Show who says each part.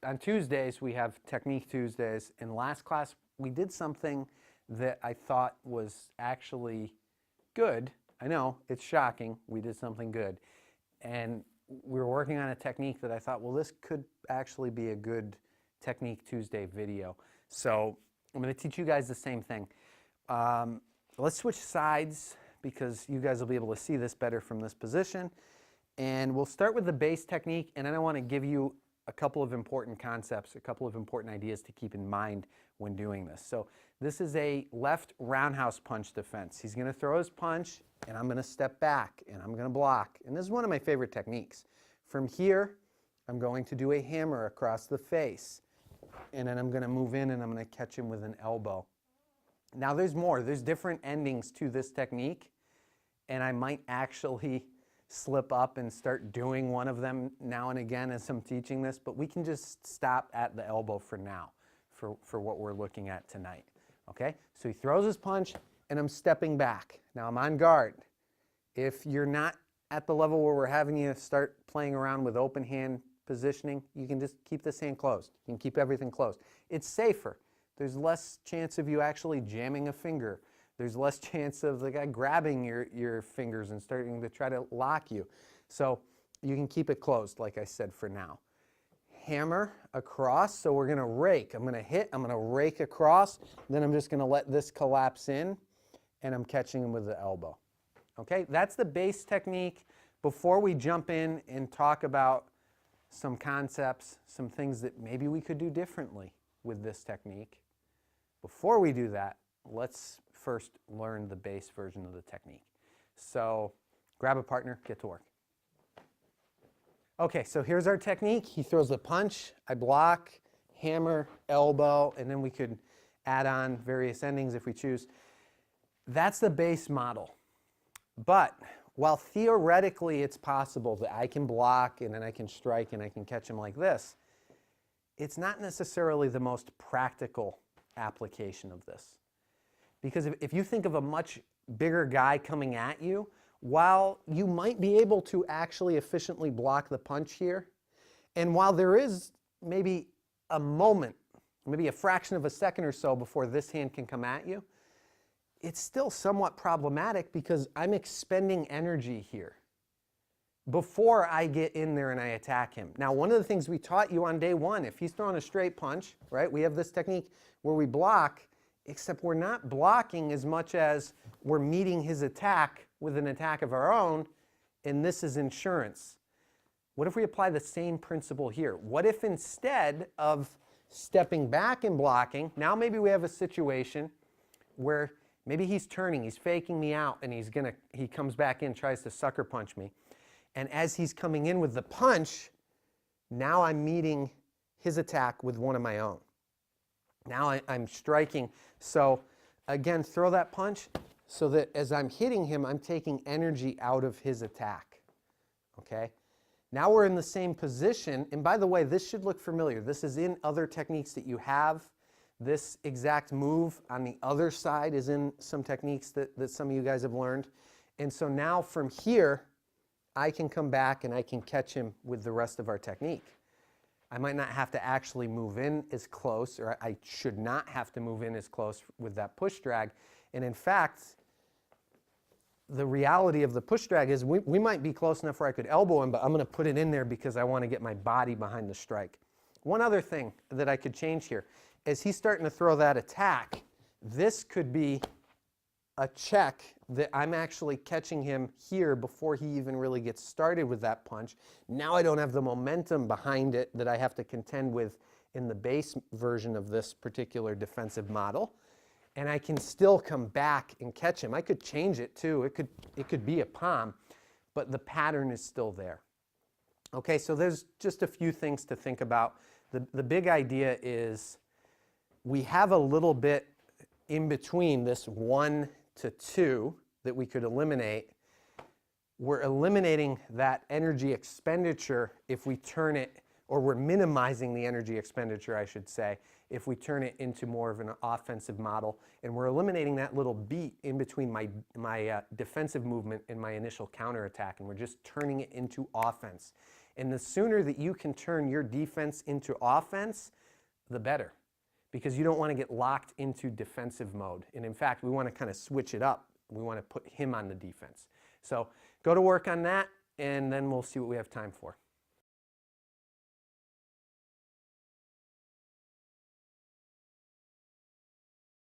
Speaker 1: on Tuesdays, we have Technique Tuesdays. In last class, we did something that I thought was actually good. I know, it's shocking. We did something good. And we were working on a technique that I thought, well, this could actually be a good Technique Tuesday video. So I'm going to teach you guys the same thing. Let's switch sides because you guys will be able to see this better from this position. And we'll start with the base technique, and then I want to give you a couple of important concepts, a couple of important ideas to keep in mind when doing this. So this is a left roundhouse punch defense. He's going to throw his punch, and I'm going to step back, and I'm going to block. And this is one of my favorite techniques. From here, I'm going to do a hammer across the face, and then I'm going to move in, and I'm going to catch him with an elbow. Now there's more. There's different endings to this technique, and I might actually slip up and start doing one of them now and again as I'm teaching this, but we can just stop at the elbow for now, for what we're looking at tonight. Okay? So he throws his punch, and I'm stepping back. Now I'm on guard. If you're not at the level where we're having you start playing around with open hand positioning, you can just keep this hand closed. You can keep everything closed. It's safer. There's less chance of you actually jamming a finger. There's less chance of the guy grabbing your fingers and starting to try to lock you. So you can keep it closed, like I said, for now. Hammer across, so we're going to rake. I'm going to hit, I'm going to rake across, then I'm just going to let this collapse in, and I'm catching him with the elbow. Okay, that's the base technique. Before we jump in and talk about some concepts, some things that maybe we could do differently with this technique, before we do that, let's first learn the base version of the technique. So grab a partner, get to work. Okay, so here's our technique. He throws the punch, I block, hammer, elbow, and then we could add on various endings if we choose. That's the base model. But while theoretically it's possible that I can block and then I can strike and I can catch him like this, it's not necessarily the most practical application of this. Because if you think of a much bigger guy coming at you, while you might be able to actually efficiently block the punch here, and while there is maybe a moment, maybe a fraction of a second or so before this hand can come at you, it's still somewhat problematic because I'm expending energy here before I get in there and I attack him. Now, one of the things we taught you on day one, if he's throwing a straight punch, right, we have this technique where we block, except we're not blocking as much as we're meeting his attack with an attack of our own, and this is insurance. What if we apply the same principle here? What if instead of stepping back and blocking, now maybe we have a situation where maybe he's turning, he's faking me out, and he comes back in, tries to sucker punch me. And as he's coming in with the punch, now I'm meeting his attack with one of my own. Now I'm striking. So again, throw that punch so that as I'm hitting him, I'm taking energy out of his attack. Okay? Now we're in the same position. And by the way, this should look familiar. This is in other techniques that you have. This exact move on the other side is in some techniques that some of you guys have learned. And so now from here, I can come back and I can catch him with the rest of our technique. I might not have to actually move in as close, or I should not have to move in as close with that push drag. And in fact, the reality of the push drag is we might be close enough where I could elbow him, but I'm going to put it in there because I want to get my body behind the strike. One other thing that I could change here, as he's starting to throw that attack, this could be a check that I'm actually catching him here before he even really gets started with that punch. Now I don't have the momentum behind it that I have to contend with in the base version of this particular defensive model. And I can still come back and catch him. I could change it too. It could be a palm, but the pattern is still there. Okay, so there's just a few things to think about. The big idea is we have a little bit in between this 1 to 2 that we could eliminate. We're eliminating that energy expenditure if we turn it, or we're minimizing the energy expenditure, I should say, if we turn it into more of an offensive model. And we're eliminating that little beat in between my defensive movement and my initial counterattack, and we're just turning it into offense. And the sooner that you can turn your defense into offense, the better. Because you don't want to get locked into defensive mode. And in fact, we want to kind of switch it up. We want to put him on the defense. So go to work on that, and then we'll see what we have time for.